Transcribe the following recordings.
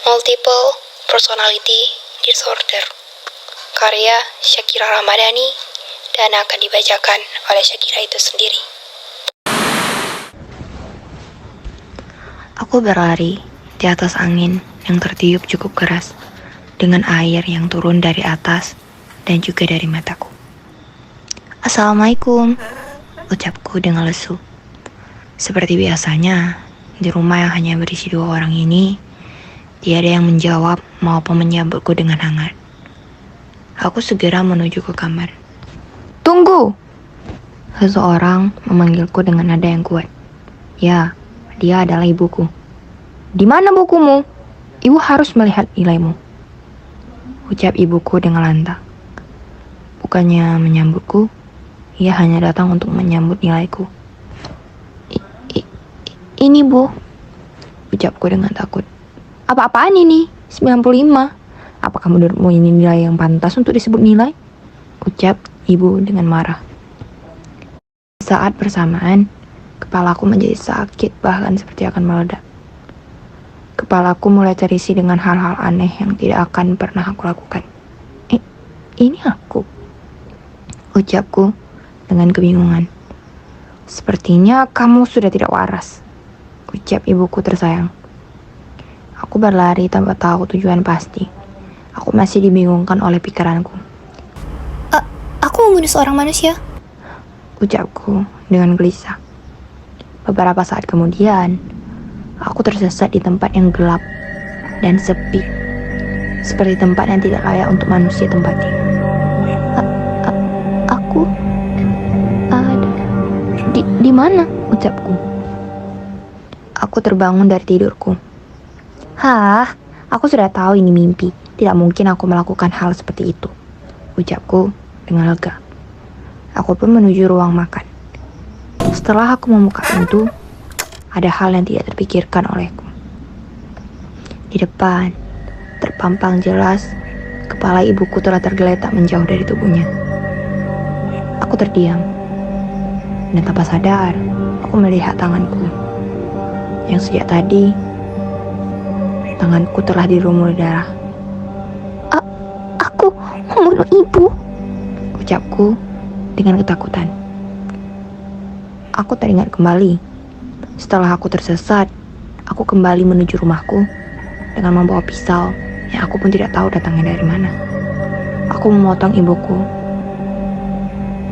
Multiple Personality Disorder, karya Syakira Ramadhani, dan akan dibacakan oleh Syakira itu sendiri. Aku berlari di atas angin yang tertiup cukup keras, dengan air yang turun dari atas dan juga dari mataku. "Assalamualaikum," ucapku dengan lesu. Seperti biasanya, di rumah yang hanya berisi 2 orang ini, tiada yang menjawab maupun menyambutku dengan hangat. Aku segera menuju ke kamar. "Tunggu!" Seseorang memanggilku dengan nada yang kuat. Ya, dia adalah ibuku. "Di mana bukumu? Ibu harus melihat nilaimu," ucap ibuku dengan lantang. Bukannya menyambutku, ia hanya datang untuk menyambut nilaiku. "Ini, Bu," ucapku dengan takut. "Apa-apaan ini? 95. Apakah menurutmu ini nilai yang pantas untuk disebut nilai?" ucap ibu dengan marah. Saat bersamaan, kepalaku menjadi sakit bahkan seperti akan meledak. Kepalaku mulai terisi dengan hal-hal aneh yang tidak akan pernah aku lakukan. Ini aku?" ucapku dengan kebingungan. "Sepertinya kamu sudah tidak waras," ucap ibuku tersayang. Aku berlari tanpa tahu tujuan pasti. Aku masih dibingungkan oleh pikiranku. Aku membunuh seorang manusia. Ucapku dengan gelisah. Beberapa saat kemudian, aku tersesat di tempat yang gelap dan sepi, seperti tempat yang tidak layak untuk manusia tempati. Aku ada di mana? Ucapku. Aku terbangun dari tidurku. Aku sudah tahu ini mimpi. Tidak mungkin aku melakukan hal seperti itu, ucapku dengan lega. Aku pun menuju ruang makan. Setelah aku membuka pintu, ada hal yang tidak terpikirkan olehku. Di depan, terpampang jelas, kepala ibuku telah tergeletak menjauh dari tubuhnya. Aku terdiam, dan tanpa sadar, aku melihat tanganku, yang sejak tadi, tanganku telah dirumuli darah. Aku membunuh ibu, ucapku dengan ketakutan. Aku teringat kembali. Setelah aku tersesat, aku kembali menuju rumahku dengan membawa pisau yang aku pun tidak tahu datangnya dari mana. Aku memotong ibuku.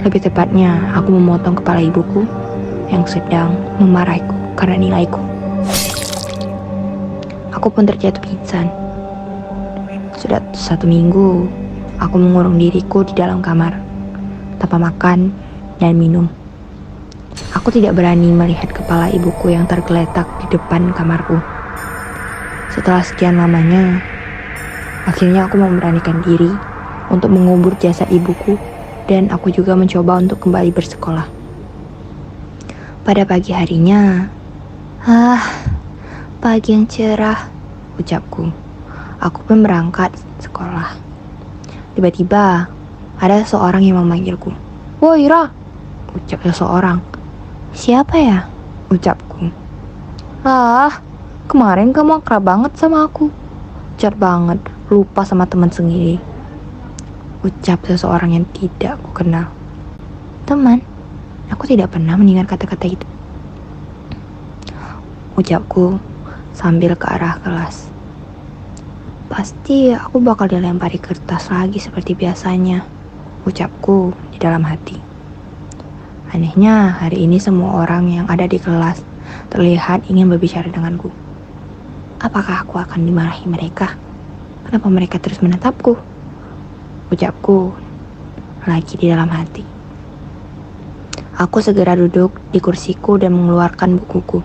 Lebih tepatnya, aku memotong kepala ibuku yang sedang memarahiku karena nilaiku. Aku pun terjatuh pingsan. Sudah 1 minggu, aku mengurung diriku di dalam kamar, tanpa makan dan minum. Aku tidak berani melihat kepala ibuku yang tergeletak di depan kamarku. Setelah sekian lamanya, akhirnya aku memberanikan diri untuk mengubur jasad ibuku, dan aku juga mencoba untuk kembali bersekolah. Pada pagi harinya, pagi yang cerah, ucapku. Aku pun berangkat sekolah. Tiba-tiba, ada seseorang yang memanggilku. "Woi, Ira," ucap seseorang. "Siapa ya?" ucapku. Kemarin kamu akrab banget sama aku. Cat banget, lupa sama teman sendiri, ucap seseorang yang tidak aku kenal. "Teman? Aku tidak pernah mendengar kata-kata itu," ucapku sambil ke arah kelas. "Pasti aku bakal dilempari kertas lagi seperti biasanya," ucapku di dalam hati. Anehnya, hari ini semua orang yang ada di kelas terlihat ingin berbicara denganku. Apakah aku akan dimarahi mereka? Kenapa mereka terus menatapku? Ucapku lagi di dalam hati. Aku segera duduk di kursiku dan mengeluarkan bukuku.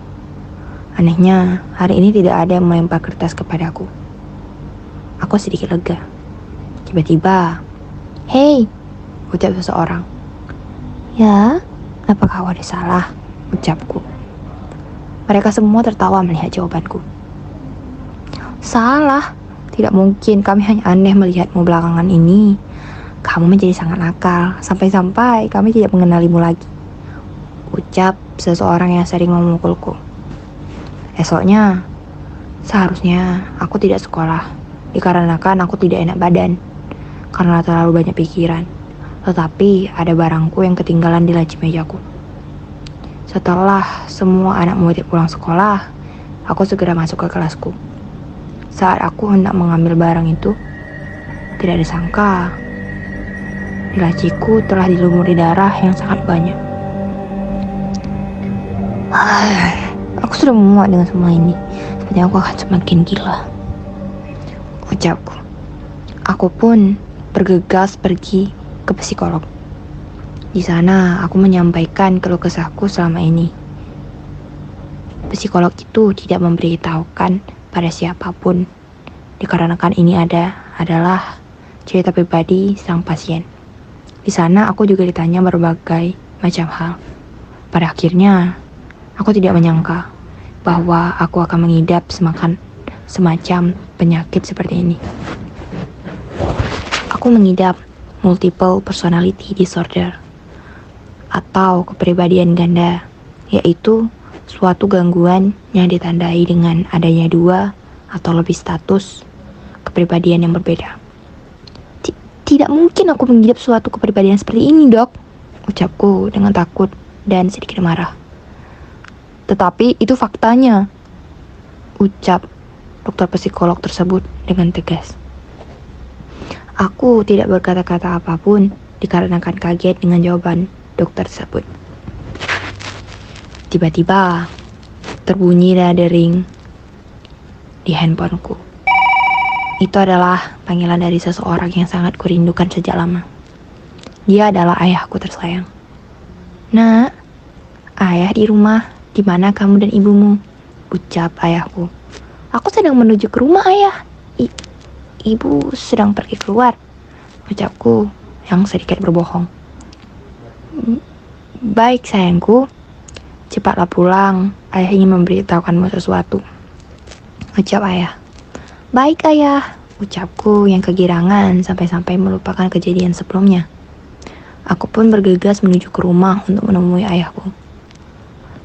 Anehnya, hari ini tidak ada yang melempar kertas kepadaku. Aku sedikit lega. Tiba-tiba, "Hei," ucap seseorang. "Ya, apakah ada salah?" ucapku. Mereka semua tertawa melihat jawabanku. "Salah? Tidak mungkin, kami hanya aneh melihatmu belakangan ini. Kamu menjadi sangat nakal, sampai-sampai kami tidak mengenalimu lagi," ucap seseorang yang sering memukulku. Esoknya, Seharusnya aku tidak sekolah, dikarenakan aku tidak enak badan, karena terlalu banyak pikiran. Tetapi ada barangku yang ketinggalan di laci mejaku. Setelah semua anak murid pulang sekolah, aku segera masuk ke kelasku. Saat aku hendak mengambil barang itu, tidak disangka di laciku telah dilumuri darah yang sangat banyak. Aku sudah muak dengan semua ini. Sepertinya aku akan semakin gila, ucapku. Aku pun bergegas pergi ke psikolog. Di sana aku menyampaikan keluh kesahku selama ini. Psikolog itu tidak memberitahukan pada siapapun, dikarenakan ini adalah cerita pribadi sang pasien. Di sana aku juga ditanya berbagai macam hal. Pada akhirnya, aku tidak menyangka bahwa aku akan mengidap semacam penyakit seperti ini. Aku mengidap multiple personality disorder atau kepribadian ganda, yaitu suatu gangguan yang ditandai dengan adanya 2 atau lebih status kepribadian yang berbeda. Tidak mungkin aku mengidap suatu kepribadian seperti ini, Dok, ucapku dengan takut dan sedikit marah. Tetapi itu faktanya, ucap dokter psikolog tersebut dengan tegas. Aku tidak berkata-kata apapun dikarenakan kaget dengan jawaban dokter tersebut. Tiba-tiba terbunyi dering di handphoneku. Itu adalah panggilan dari seseorang yang sangat kurindukan sejak lama. Dia adalah ayahku tersayang. Nak, ayah di rumah. Di mana kamu dan ibumu? Ucap ayahku. Aku sedang menuju ke rumah, ayah. Ibu sedang pergi keluar, ucapku yang sedikit berbohong. Baik sayangku, cepatlah pulang. Ayah ingin memberitahukanmu sesuatu, ucap ayah. Baik ayah, ucapku yang kegirangan sampai-sampai melupakan kejadian sebelumnya. Aku pun bergegas menuju ke rumah untuk menemui ayahku.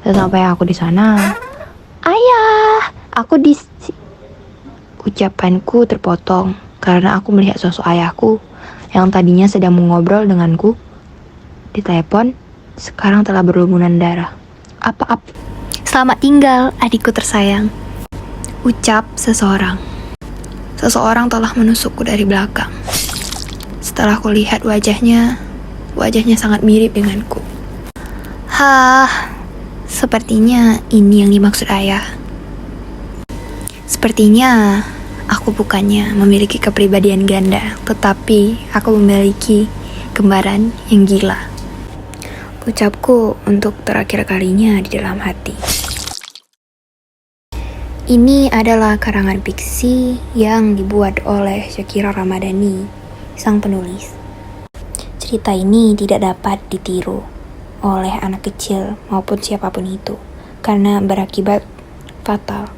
Sesampai aku di sana, ayah, ucapanku terpotong karena aku melihat sosok ayahku yang tadinya sedang mengobrol denganku di telepon, sekarang telah berlumuran darah. Apa? Selamat tinggal, adikku tersayang, ucap seseorang. Seseorang telah menusukku dari belakang. Setelah kulihat wajahnya sangat mirip denganku. Sepertinya ini yang dimaksud ayah. Sepertinya aku bukannya memiliki kepribadian ganda, tetapi aku memiliki kembaran yang gila, ucapku untuk terakhir kalinya di dalam hati. Ini adalah karangan fiksi yang dibuat oleh Syakira Ramadhani, sang penulis. Cerita ini tidak dapat ditiru oleh anak kecil maupun siapapun itu, karena berakibat fatal.